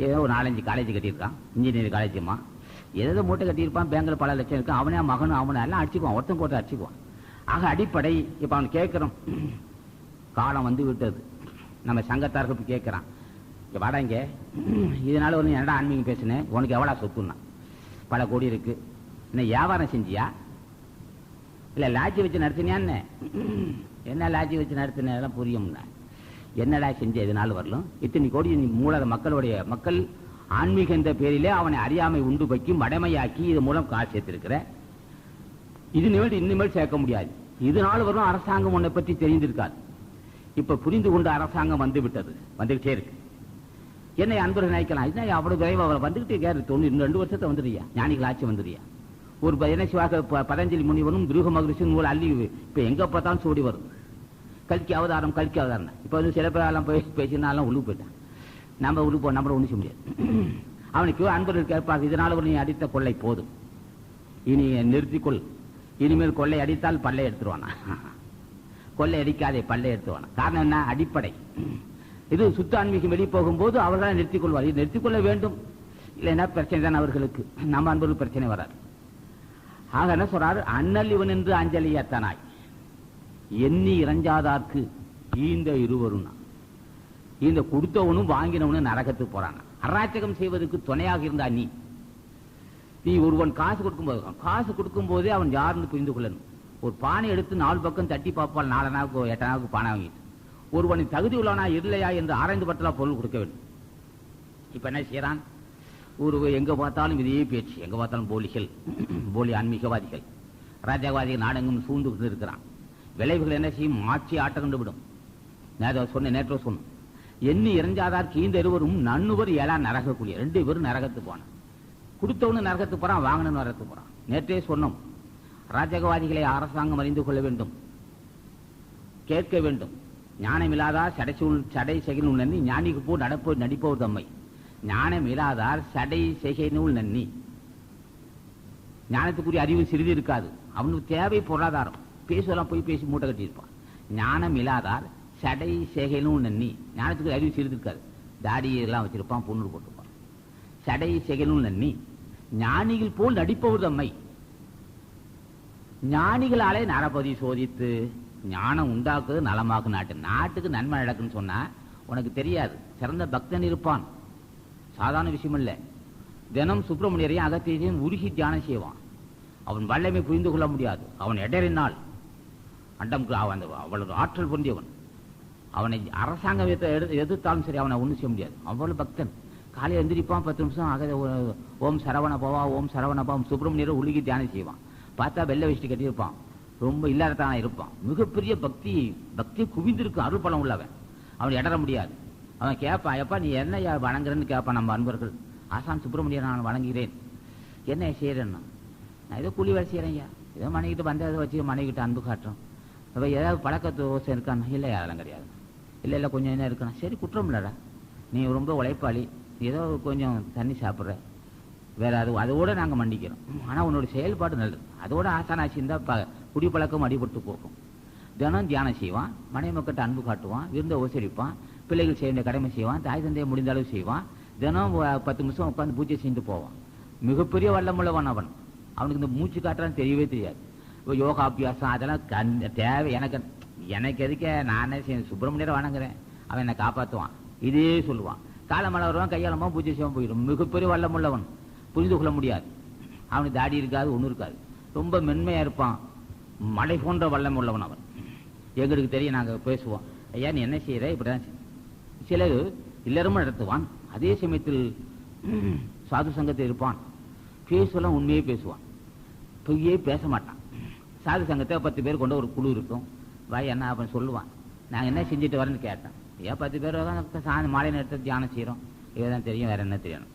ஏதோ ஒரு 4-5 காலேஜ் கட்டியிருக்கான், இன்ஜினியரிங் காலேஜுமா ஏதோ மூட்டை கட்டியிருப்பான், பேங்க்ல பல லட்சம் இருக்கான், அவனே மகனும் அவனை எல்லாம் அடிச்சுக்குவான், ஒருத்தன் போட்டு அடிச்சுக்குவான். ஆக அடிப்படை இப்ப அவன் கேட்கிறோம், காலம் வந்து விட்டது, நம்ம சங்கத்தாருக்கு கேட்கிறான், வாடாங்க இதனால ஒன்று என்னடா ஆன்மீகம் பேசுனேன், உனக்கு எவ்வளோ சொத்துன்னா, பல கோடி இருக்கு, என்ன வியாபாரம் செஞ்சியா, இல்ல லாட்ஜி வச்சு நடத்தினியான்னு, என்ன லாட்ஜி வச்சு நடத்தினதெல்லாம் புரியும்னா, என்னடா செஞ்ச இதனால வரலும், இத்தனை கோடி மூல மக்கள் ஆன்மீக என்ற பேரிலே அவனை அறியாமை உண்டு வைக்கும் மடமையாக்கி இது மூலம் காசு சேர்த்திருக்கிற, இது இனிமேல் சேர்க்க முடியாது, இதனால வரும் அரசாங்கம் உன்னை பற்றி தெரிந்திருக்காது, இப்ப புரிந்து கொண்ட அரசாங்கம் வந்து விட்டது, வந்துகிட்டே இருக்கு, என்னை அன்பர்கள் நினைக்கலாம், என்ன அவ்வளவு விரைவா வந்துகிட்டே 2 வருஷத்தை வந்துடுறியா, ஞானிகள் ஆட்சி வந்துடுறியா, ஒரு என்ன சிவாக பதஞ்சலி முனிவனும் துருக மகரிஷின் நூல் அள்ளி இப்ப எங்க பார்த்தாலும் சோடி வரும், கல்கி அவதாரம் இப்ப வந்து சில பேரெல்லாம் போய் பேசினாலும் உள்ளு போயிட்டான், நம்ம உள்ளு போ நம்மள ஒண்ணு செய்ய முடியாது. அவனுக்கு அன்பர்கள் கேட்பாங்க, இதனால நீ அடித்த கொள்ளை போதும், இனி நிறுத்திக்கொள், இனிமேல் கொள்ளை அடித்தால் பல்லை எடுத்துருவானா, கொள்ளை அடிக்காதே பல்லை எடுத்துருவானா, காரணம் என்ன, அடிப்படை இது சுத்த ஆன்மீகம் வெளியே போகும்போது அவர்களால் நிறுத்திக் கொள்வார், இது நிறுத்திக் கொள்ள வேண்டும், இல்லைன்னா பிரச்சனை தான் அவர்களுக்கு, நம்ம அன்பர்கள் பிரச்சனை வராது. ஆக என்ன சொல்றாரு, அண்ணல் இவன் என்று அஞ்சலியத்தனாய் எண்ணி இறஞ்சாதார்க்கு ஈந்த இருவரும், இந்த கொடுத்தவனும் வாங்கினவனும் நரகத்துக்கு போறான், அராச்சகம் செய்வதற்கு துணையாக இருந்தா நீ ஒருவன் காசு கொடுக்கும் போதே அவன் யாருன்னு புரிந்து கொள்ளணும். ஒரு பானை எடுத்து 4 பக்கம் தட்டி பார்ப்பால் 4 நாவுக்கு 8 நாவுக்கு பானை வாங்கிட்டு, ஒருவனை தகுதி உள்ளவனா இல்லையா என்று ஆராய்ந்து பட்டலா பொருள் கொடுக்க வேண்டும். இப்ப என்ன செய்யறான், எங்க பார்த்தாலும் இதே பேச்சு, எங்க பார்த்தாலும் போலி ஆன்மீகவாதிகள், ராஜாவாதிகள் நாடெங்கும் சூழ்ந்து இருக்கிறான். விளைவுகள் என்ன செய்யும், ஆட்சி ஆட்ட கண்டு விடும். நேற்று சொன்னோம், எண்ணி இறஞ்சாதார் கீந்த இருவரும் நன்னுவர் ஏழா நரகக்கூடிய 2 பேரும் நரகத்து போன, கொடுத்தவனு நரகத்து போறான், வாங்கினு நரகத்து போறான். நேற்றே சொன்னோம், ராஜகவாதிகளை அரசாங்கம் அறிந்து கொள்ள வேண்டும், கேட்க வேண்டும். ஞானம் இல்லாதார் சடை செய்கை நூல் நன்னி, ஞானிக்கு போ நடிப்பவர் தம்மை. ஞானம் இல்லாதார் சடை செய்கை நூல் நன்னி, ஞானத்துக்குரிய அறிவு சிறிது இருக்காது, அவனுக்கு தேவை பொருளாதாரம், பேசலாம் போய் பேசி மூட்டை கட்டியிருப்பான். ஞானம் இல்லாதார் சடை செய்கை நூல் நன்னி, ஞானத்துக்கு அறிவு சிறிது இருக்காது, தாடி எல்லாம் வச்சிருப்பான், பொண்ணு போட்டிருப்பான். சடை செய்கை நூல் நன்னி, ஞானிகள் போல் நடிப்பவர் தம்மை. ஞானிகளாலே நரபதி சோதித்து ஞானம் உண்டாக்குது நலமாக்கு நாட்டுக்கு நன்மை நடக்குன்னு சொன்னா உனக்கு தெரியாது. சிறந்த பக்தன் இருப்பான், சாதாரண விஷயம் இல்ல. தினம் சுப்பிரமணியரையும் அகத்தியரையும் உருகி தியானம் செய்வான். அவன் வல்லமை புரிந்து கொள்ள முடியாது. அவன் இடறினால் அண்டம் அவ்வளவு ஆற்றல் பொருந்தியவன். அவனை அரசாங்கம் எதிர்த்தாலும் சரி அவனை ஒன்றும் செய்ய முடியாது. அவ்வளவு பக்தன். காலையில் எந்திரிப்பான், 10 நிமிஷம் ஓம் சரவண பவா ஓம் சரவண பவம் சுப்பிரமணியரை உருகி தியானம் செய்வான். பார்த்தா வெள்ளை வேஷ்டி கட்டியிருப்பான், ரொம்ப இல்லாததான இருப்பான். மிகப்பெரிய பக்தி குவிந்திருக்கு, அருள் பலம் உள்ளவன். அவன் இடற முடியாது. அவன் கேட்பான், எப்பா நீ என்ன வணங்குறன்னு கேட்பான். நம்ம அன்பர்கள், ஆசான் சுப்பிரமணியர் நான் வணங்குகிறேன், என்ன செய்யறேன்னா, நான் ஏதோ கூலி வேலை செய்யறேன் ஐயா, ஏதோ மனைவிட்டு வந்ததை வச்சு மனைவிட்டு அன்பு காட்டுறோம். அப்போ ஏதாவது பழக்க தோசை இருக்கான்னு, இல்லை அதெல்லாம் கிடையாது. இல்லை கொஞ்சம் என்ன இருக்கணும், சரி குற்றம் இல்லடா, நீ ரொம்ப உழைப்பாளி, ஏதோ கொஞ்சம் தண்ணி சாப்பிட்ற, வேற அதோட நாங்கள் மன்னிக்கிறோம். ஆனால் உன்னோட செயல்பாடு நல்லது, அதோட ஆசானாசி இருந்தால் குடிப்பழக்கம் அடிபட்டு போகும். தினம் தியானம் செய்வான், மனைவி மக்கள்கிட்ட அன்பு காட்டுவான், விருந்த உபசரிப்பான், பிள்ளைகள் செய்ய வேண்டிய கடமை செய்வான், தாய் தந்தையை முடிந்த அளவு செய்வான், தினம் 10 நிமிஷம் உட்காந்து பூஜை செஞ்சுட்டு போவான். மிகப்பெரிய வல்லமுள்ளவன் அவன். அவனுக்கு இந்த மூச்சு காட்டுறான்னு தெரியவே தெரியாது. இப்போ யோகாபியாசம் அதெல்லாம் தேவை எனக்கு எதுக்க நானே சுப்பிரமணியரை வணங்குறேன், அவன் என்னை காப்பாற்றுவான், இதே சொல்லுவான். காலமலை வருவான், கையாளமா பூஜை செய்வான், போயிடும். மிகப்பெரிய வல்லமுள்ளவன், புரிந்து கொள்ள முடியாது. அவனுக்கு தாடி இருக்காது, ஒன்றும் இருக்காது, ரொம்ப மென்மையாக இருப்பான். மலை போன்ற வல்லம் உள்ளவன் அவன். எங்களுக்கு தெரியும், நாங்கள் பேசுவோம், ஐயா நீ என்ன செய்கிற இப்படிதான். சிலர் இல்லறமும் நடத்துவான், அதே சமயத்தில் சாது சங்கத்தில் இருப்பான். பேசுவெல்லாம் உண்மையே பேசுவான், பொய்யே பேச மாட்டான். சாது சங்கத்தை 10 பேர் கொண்ட ஒரு குழு இருக்கும். வாய் என்ன அப்படின்னு சொல்லுவான், நாங்கள் என்ன செஞ்சுட்டு வரேன்னு கேட்டேன். ஏன் 10 பேர் தான் மாலை நேரத்தில் தியானம் செய்கிறோம், இதுதான் தெரியும், வேற என்ன தெரியணும்.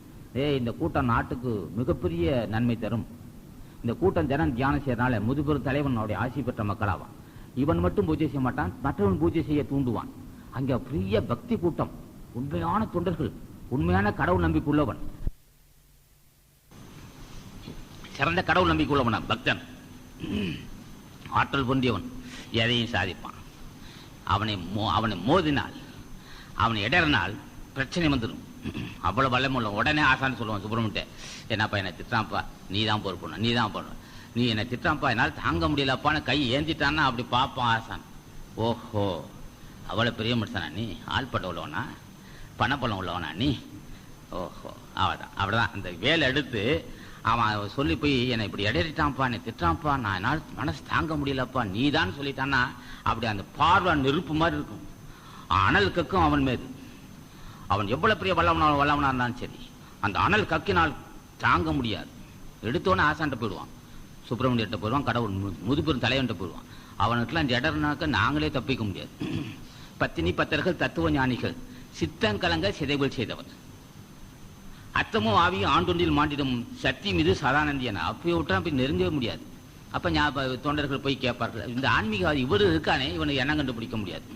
இந்த கூட்டம் நாட்டுக்கு மிகப்பெரிய நன்மை தரும். இந்த கூட்டம் தினம் தியானம் செய்யறதுனால முதுபெரும் தலைவனுடைய ஆசி பெற்ற மக்களாவான். இவன் மட்டும் பூஜை செய்ய மாட்டான், மற்றவன் பூஜை செய்ய தூண்டுவான். அங்க பெரிய பக்தி கூட்டம், உண்மையான தொண்டர்கள், உண்மையான கடவுள் நம்பிக்கையுள்ளவன், சிறந்த கடவுள் நம்பிக்கையுள்ளவன் பக்தன், ஆற்றல் பொந்தியவன், எதையும் சாதிப்பான். அவனை மோதினால், அவனை இடறினால் பிரச்சனை வந்துடும். அவ்வளவு வல்லமுள்ள. உடனே ஆசான்னு சொல்லுவான் சுப்பிரமணிய, என்னப்பா என்னை திட்டான்ப்பா, நீ தான் பொறுப்பு, நீ தான் பொறுப்பு, நீ என்னை திட்டான்ப்பா, என்னால் தாங்க முடியலப்பான்னு கை ஏந்திட்டான்னா அப்படி பார்ப்பான் ஆசான். ஓஹோ, அவ்வளோ பெரிய மனுஷனா நீ, ஆள்பட்ட உள்ளவனா, பணப்பழம் உள்ளவனா நீ, ஓஹோ அவதான் அப்படிதான் அந்த வேலை எடுத்து அவன் சொல்லி போய் என்னை இப்படி இடறிட்டான்ப்பா, என்னை திட்டான்ப்பா, நான் என்னால் மனசு தாங்க முடியலப்பா, நீ தான் சொல்லிட்டான்னா அப்படி அந்த பார்வை நெருப்பு மாதிரி இருக்கும். அனல் கக்கும் அவன் மீது. அவன் எவ்வளவு பெரிய வல்லவனா இருந்தாலும் சரி, அந்த அனல் கக்கினால் தாங்க முடியாது. எடுத்தோன்னே ஆசான்ட்ட போயிடுவான், சுப்பிரமணியர்கிட்ட போயிடுவான், கடவுள் முதுபெரும் தலைவன்கிட்ட போயிடுவான். அவனுக்குலாம் இடர்னாக்க நாங்களே தப்பிக்க முடியாது. பத்தினி பத்தர்கள் தத்துவ ஞானிகள், சித்தங்கலங்க சிதைவில் செய்தவர், அத்தமும் ஆவியும் ஆண்டொன்றில் மாண்டிடும் சக்தி மீது சதானந்தியன. அப்படி விட்டா போய் நெருங்கவே முடியாது. அப்ப தொண்டர்கள் போய் கேட்பார்கள், இந்த ஆன்மீகவாதி இவரு இருக்கானே, இவனுக்கு என்ன கண்டுபிடிக்க முடியாது.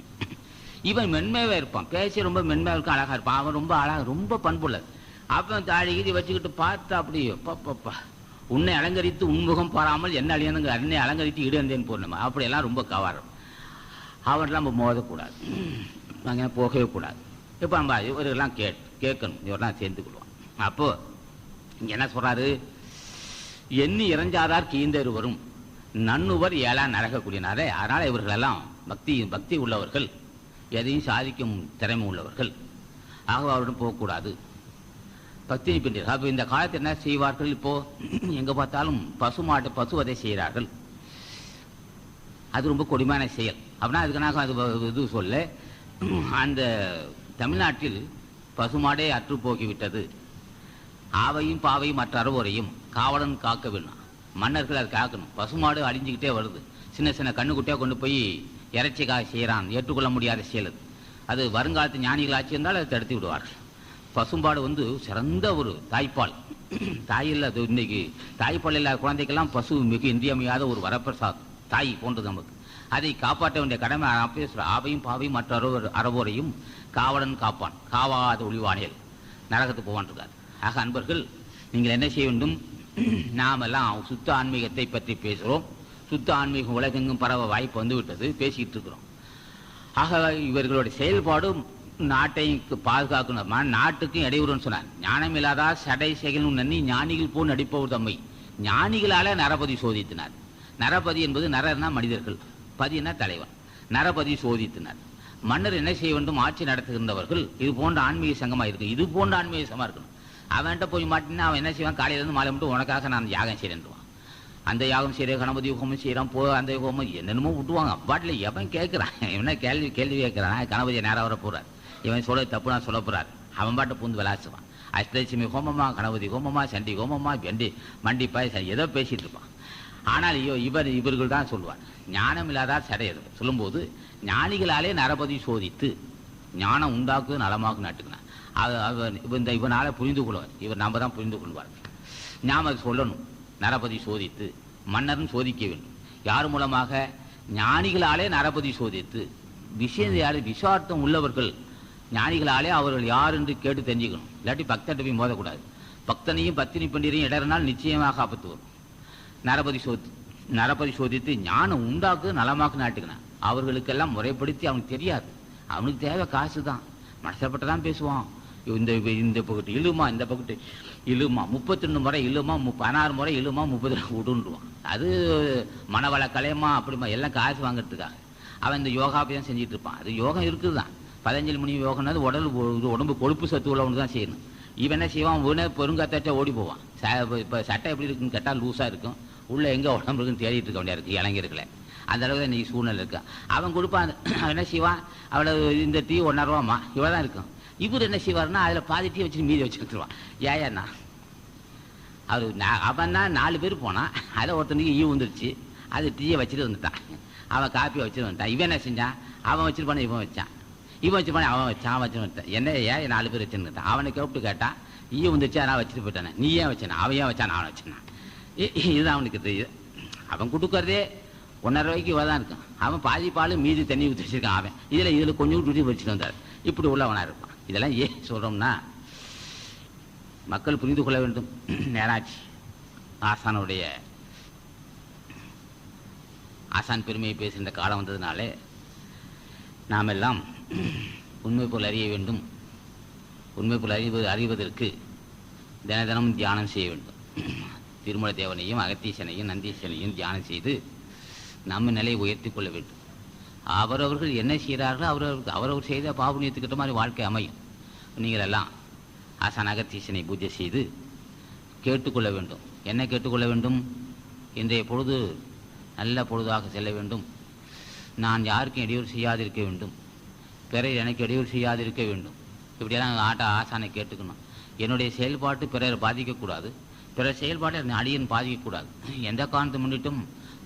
இவன் மென்மையாக இருப்பான், பேசி ரொம்ப மென்மையாக இருக்கும், அழகா இருப்பான். அவன் ரொம்ப அழகா, ரொம்ப பண்புள்ளது. அப்போ தாடி கீதி வச்சுக்கிட்டு பார்த்தா அப்படி பப்பா, உன்னை அலங்கரித்து உன்முகம் பாராமல் என்ன அழியனுங்க, அன்னை அலங்கரித்து இடுந்தேன்னு போடணுமா, அப்படியெல்லாம் ரொம்ப கவாரம். அவன்லாம் நம்ம மோதக்கூடாது, நாங்கள் போகவே கூடாது. இப்போ நம்ம இவரெல்லாம் கேட்கணும், இவரெல்லாம் சேர்ந்துக்கொள்வான். அப்போ இங்க என்ன சொல்றாரு, எண்ணி இறஞ்சாதார் கீந்தரு வரும் நன்னுவர் ஏழா நரகக்கூடியனாரே. அதனால இவர்களெல்லாம் பக்தி உள்ளவர்கள், எதையும் சாதிக்கும் திறமை உள்ளவர்கள், ஆக அவரிடம் போகக்கூடாது. பத்தினி பெண்டீர்கள். அப்போ இந்த காலத்தில் என்ன செய்வார்கள், இப்போ எங்க பார்த்தாலும் பசுவதை செய்கிறார்கள். அது ரொம்ப கொடுமையான செயல். அப்படின்னா அதுக்கு அது இது சொல்ல, அந்த தமிழ்நாட்டில் பசுமாடே அற்று போகிவிட்டது, ஆவையும் பாவையும் மற்ற அறுவரையும் காவலன் காக்க வேணும், மன்னர்கள் அதை காக்கணும். பசுமாடு அழிஞ்சுக்கிட்டே வருது, சின்ன சின்ன கண்ணுக்குட்டியாக கொண்டு போய் இறைச்சிக்காக செய்கிறான், ஏற்றுக்கொள்ள முடியாத செயல். அது வருங்காலத்து ஞானிகளாட்சி இருந்தால் அதை தடுத்து விடுவார்கள். பசும்பாடு சிறந்த ஒரு தாய்ப்பால். தாயில் அது இன்னைக்கு தாய்ப்பால் இல்லாத குழந்தைக்கெல்லாம் பசு மிக இன்றியமையாத ஒரு வரப்பிரசாதம், தாய் போன்றது நமக்கு. அதை காப்பாற்ற வேண்டிய கடமை ஆவையும் பாவையும் மற்ற அறவோரையும் காவலன் காப்பான், காவாத ஒளிவானியல் நரகத்துக்கு போவான் இருக்கார். ஆக அன்பர்கள், நீங்கள் என்ன செய்ய வேண்டும், நாம் எல்லாம் சுத்த ஆன்மீகத்தை பற்றி பேசுகிறோம். சுத்த ஆன்மீகம் உலகெங்கும் பரவ வாய்ப்பு வந்துவிட்டது, பேசிக்கிட்டு இருக்கிறோம். ஆக இவர்களுடைய செயல்பாடும் நாட்டை பாதுகாக்கணும், நாட்டுக்கும் இடையூறுன்னு சொன்னார். ஞானம் இல்லாதா சடை செயலும் நன்னி ஞானிகள் போல் நடிப்பவர் தம்மை. ஞானிகளால நரபதி சோதித்தினார். நரபதி என்பது நரர்னா மனிதர்கள், பதினா தலைவன். நரபதி சோதித்தினார். மன்னர் என்ன செய்ய வேண்டும், ஆட்சி நடத்துகின்றவர்கள் இது போன்ற ஆன்மீக சங்கமா இருக்கு, இது போன்ற ஆன்மீக சங்கமா இருக்கணும். அவன்கிட்ட போய் மாட்டினா அவன் என்ன செய்வான், காலையிலேருந்து மாலை மட்டும் உனக்காக நான் யாகம் செய்யறேன்டுவான். அந்த யாகம் செய்யற கணபதி ஹோமம் செய்யறான், அந்த ஹோமம் என்னென்னமோ விட்டுவாங்க. பாட்டில் எவன் கேட்கிறான், இவனா கேள்வி கேட்கிறான், கணபதியை நேரம் வர போறார், இவன் சொல்ல தப்பு நான் சொல்ல போறாரு, அவன் பாட்டை பூந்து விளாசுவான். அஷ்டலட்சுமி ஹோமமா, கணபதி ஹோமமா, சண்டி ஹோமமா, மண்டிப்பாய் ஏதோ பேசிட்டு இருப்பான். ஆனால் இவர்கள் தான் சொல்லுவார், ஞானம் இல்லாதார் சடையது சொல்லும்போது, ஞானிகளாலே நரபதி சோதித்து ஞானம் உண்டாக்குது நலமாக்கு நாட்டுக்குனா இவனால புரிந்து கொள்வார், இவர் நாம தான் புரிந்து கொள்வார். ஞாபகம் அது சொல்லணும், நரபதி சோதித்து மன்னரும் சோதிக்க வேண்டும். யார் மூலமாக, ஞானிகளாலே நரபதி சோதித்து. விஷயம் யாரு, விசார்த்தம் உள்ளவர்கள் ஞானிகளாலே அவர்கள் யார் என்று கேட்டு தெரிஞ்சுக்கணும். இல்லாட்டி பக்தர்கிட்ட போய் மோதக்கூடாது. பக்தனையும் பத்தினி பண்டிரையும் இடறினால் நிச்சயமாக ஆபத்து வரும். நரபதி நரபரிசோதித்து ஞானம் உண்டாக்கு நலமாக்கு நாட்டுக்கினான். அவர்களுக்கெல்லாம் முறைப்படுத்தி அவனுக்கு தெரியாது. அவனுக்கு தேவை காசு தான். மனசப்பட்டு தான் பேசுவான். இந்த பக்கத்து இழுமா, இந்த பக்கத்து இழுமா, 32 முறை இழுமா, 16 முறை இழுமா, 30 விடுன்றுவான். அது மனவள கலையமா அப்படிமா எல்லாம் காசு வாங்கிறதுக்காக அவன் இந்த யோகாபி தான் செஞ்சுட்டு இருப்பான். அது யோகம் இருக்குது தான். பதஞ்சலி முனி யோகம்னாது உடம்பு கொழுப்பு சத்து உள்ளவனு தான் செய்யணும். இவன் என்ன செய்வான், உடனே பெருங்காத்தாச்சா ஓடி போவான். இப்போ சட்டை எப்படி இருக்குன்னு கேட்டால் லூஸாக இருக்கும், உள்ளே எங்கே உடம்பு இருக்குன்னு தேடிட்டு இருக்க வேண்டியா இருக்குது இளைஞர்களை. அந்த அளவுக்கு தான் இன்றைக்கி சூழ்நிலை இருக்கா. அவன் கொடுப்பான். அவன் என்ன செய்வான், அவளை இந்த டீ 1.5 ரூபாம்மா இவ்வளோ தான் இருக்கும். இவர் என்ன செய்வார்னா அதில் பாதி டீ வச்சுட்டு மீதி வச்சுக்கிட்டுருவான். ஏன்னா அவர் அவன் தான் 4 பேர் போனான். அதை ஒருத்தனுக்கு வந்துருச்சு. அது டீயை வச்சுட்டு வந்துட்டான். அவன் காப்பியை வச்சுட்டு வந்துட்டான். இவன் என்ன செஞ்சான், அவன் வச்சுருப்பானே இவன் வச்சான், இவன் வச்சுருப்பானே அவன் வச்சான், அவன் வச்சுட்டு வந்துட்டான். என்ன 4 பேர் வச்சுருந்தான். அவனை கூப்பிட்டு கேட்டான், வந்துருச்சு நான் வச்சுட்டு போயிட்டானே, நீ ஏன் வச்சானே, அவன் ஏன் வச்சான், அவன் வச்சான். இதுதான் அவனுக்கு தெரியுது. அவன் கொடுக்கறதே 1.5 ரூபாய்க்கு இவ்வளோ தான் இருக்கும். அவன் பாதி பால் மீதி தண்ணி ஊற்றி வச்சிருக்கான். அவன் இதில் கொஞ்சம் ஊற்றி வச்சுட்டு வந்தார். இப்படி உள்ளவனாக இருப்பான். இதெல்லாம் ஏன் சொல்கிறோம்னா, மக்கள் புரிந்து கொள்ள வேண்டும். நேராட்சி ஆசானுடைய ஆசான் பெருமையை பேசுகின்ற காலம் வந்ததுனாலே நாம் எல்லாம் உண்மை போல் அறிய வேண்டும். உண்மை போல் அறிவதற்கு தினமும் தியானம் செய்ய வேண்டும். திருமல தேவனையும் அகத்தீசனையும் நந்தீசனையும் தியானம் செய்து நம்ம நிலையை உயர்த்தி கொள்ள வேண்டும். அவரவர்கள் என்ன செய்கிறார்களோ அவரவர் செய்த பாபுணியத்துக்கிட்ட மாதிரி வாழ்க்கை அமையும். நீங்கள் எல்லாம் ஆசான் அகத்தீசனை பூஜை செய்து கேட்டுக்கொள்ள வேண்டும். என்ன கேட்டுக்கொள்ள வேண்டும், இன்றைய பொழுது நல்ல பொழுதாக செல்ல வேண்டும். நான் யாருக்கும் இடையூறு செய்யாதிருக்க வேண்டும். பிறர் எனக்கு இடையூறு செய்யாதிருக்க வேண்டும். இப்படியெல்லாம் ஆசானை கேட்டுக்கணும். என்னுடைய செயல்பாட்டு பிறர் பாதிக்கக்கூடாது. பிறர் செயல்பாட்டை அடியன் பாதிக்கக்கூடாது. எந்த காரணத்தை முன்னிட்டும்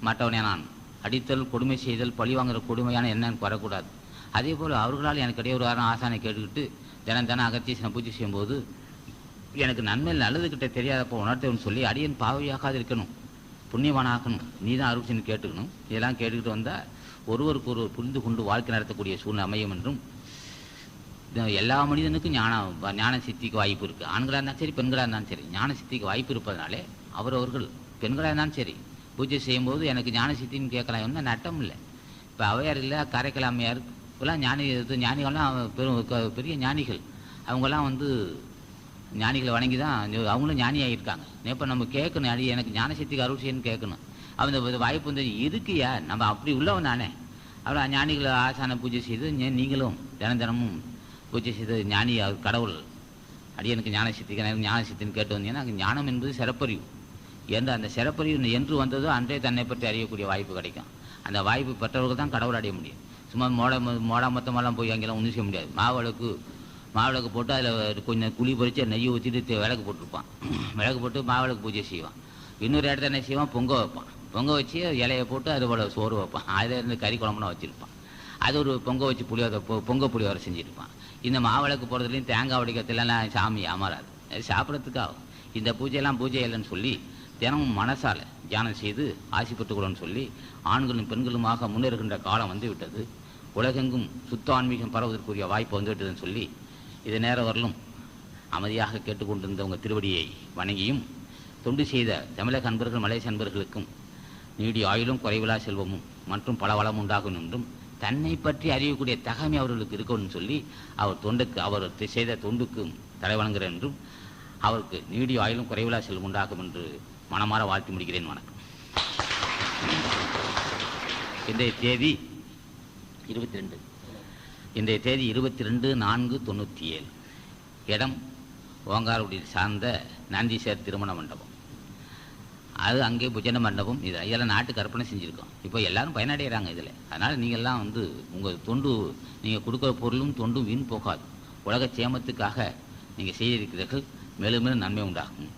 மற்றவனை நான் அடித்தல், கொடுமை செய்தல், பழி வாங்குற கொடுமையான என்னன்னு வரக்கூடாது. அதே போல் அவர்களால் எனக்கு இடையூறு ஆசானை கேட்டுக்கிட்டு தினம் அகத்தீசனை பூஜை செய்யும்போது எனக்கு நன்மை நல்லதுக்கிட்ட தெரியாதப்போ உணர்த்தவன்னு சொல்லி அடியன் பாவையாகாது இருக்கணும், புண்ணியவானாக்கணும், நீ தான் அருட்சின்னு கேட்டுக்கணும். இதெல்லாம் கேட்டுக்கிட்டு வந்தால் ஒருவருக்கு ஒரு புரிந்து கொண்டு வாழ்க்கை நடத்தக்கூடிய சூழ்நிலை அமையும் என்றும், எல்லா மனிதனுக்கும் ஞான சித்திக்கு வாய்ப்பு இருக்குது. ஆண்களாக இருந்தாலும் சரி, பெண்களாக இருந்தாலும் சரி, ஞான சித்திக்கு வாய்ப்பு இருப்பதனாலே அவரவர்கள் பெண்களாக இருந்தாலும் சரி பூஜை செய்யும்போது எனக்கு ஞான சித்தின்னு கேட்கலாம். ஒன்றும் நட்டம் இல்லை. இப்போ அவையார் இல்லை, காரைக்கால் அம்மையார் இப்போலாம் ஞானிகள்லாம் பெரிய ஞானிகள். அவங்கெல்லாம் ஞானிகளை வணங்கி தான் அவங்களும் ஞானியாக இருக்காங்க. இப்போ நம்ம கேட்கணும், அடி எனக்கு ஞான சித்திக்கு அருள் செய்யணும்னு கேட்கணும். அவங்க வாய்ப்பு இருக்குயா, நம்ம அப்படி உள்ளவன் தானே. அவ்வளோ ஞானிகளை ஆசான பூஜை செய்து நீங்களும் தினமும் பூஜை செய்து ஞானி கடவுள் அடியனுக்கு ஞான சித்திக்கு ஞான சித்தின்னு கேட்டு வந்தீங்கன்னா ஞானம் என்பது சிறப்பறிவு. என்று அந்த சிறப்பறிவு என்று வந்ததோ அன்றே தன்னை பற்றி அறியக்கூடிய வாய்ப்பு கிடைக்கும். அந்த வாய்ப்பு பெற்றவர்கள் தான் கடவுள் அடைய முடியும். சும்மா மோடா மொத்தமெல்லாம் போய் அங்கெல்லாம் ஒன்றும் செய்ய முடியாது. மாவிளக்கு போட்டு அதில் கொஞ்சம் குழி பறித்து நெய்யை ஊற்றிட்டு விளக்கு போட்டிருப்பான். விளக்கு போட்டு மாவிளக்கு பூஜை செய்வான். இன்னொரு இடத்துல என்ன செய்வான், பொங்க வைப்பான். பொங்க வச்சு இலையை போட்டு அது போல் சோறு வைப்பான். அதில் இருந்து கறி குழம்புனா வச்சுருப்பான். அது ஒரு பொங்க வச்சு பொங்க புளியோரை செஞ்சுருப்பான். இந்த மாவிளக்கு போடுறதுலையும் தேங்காய் உடைக்கிறதுலாம் சாமி அமராது, சாப்பிட்றதுக்காகும். இந்த பூஜையெல்லாம் பூஜை இல்லைன்னு சொல்லி தினமும் மனசால் தியானம் செய்து ஆசி பெற்றுக்கொள்ளணும்னு சொல்லி ஆண்களும் பெண்களுமாக முன்னேறுகின்ற காலம் வந்து விட்டது. உலகெங்கும் சுத்த ஆன்மீகம் பரவுவதற்குரிய வாய்ப்பு வந்துவிட்டதுன்னு சொல்லி இது நேரம் வரலும் அமைதியாக கேட்டுக்கொண்டிருந்த உங்கள் திருவடியை வணங்கியும், தொண்டு செய்த தமிழக அன்பர்கள் மலேசிய அன்பர்களுக்கும் நீடிய ஆயுளும் குறைவிலா செல்வமும் மற்றும் பல வளம் உண்டாகும் என்றும், தன்னை பற்றி அறியக்கூடிய தகமை அவர்களுக்கு இருக்கணும்னு சொல்லி அவர் செய்த தொண்டுக்கும் தலைவணங்குகிறேன் என்றும், அவருக்கு நீடிய ஆயுளும் குறைவிலா செல்வம் உண்டாகும் என்று மனமாற வாழ்த்தி முடிக்கிறேன். வணக்கம். இன்றைய தேதி 22. இன்றைய தேதி 22/4/97. இடம் ஓங்காரகுடி சார்ந்த நந்தீஸ்வரர் திருமண மண்டபம். அது அங்கே புஜன மண்டபம். இதெல்லாம் நாட்டுக்கு அர்ப்பணை செஞ்சுருக்கோம். இப்போ எல்லாரும் பயனடைகிறாங்க இதில். அதனால் நீங்கள்லாம் உங்கள் தொண்டு, நீங்கள் கொடுக்குற பொருளும் தொண்டும் வீண் போகாது. உலக சேமத்துக்காக நீங்கள் செய்திருக்கிறீர்கள். மேலும் மேலும் நன்மை உண்டாகும்.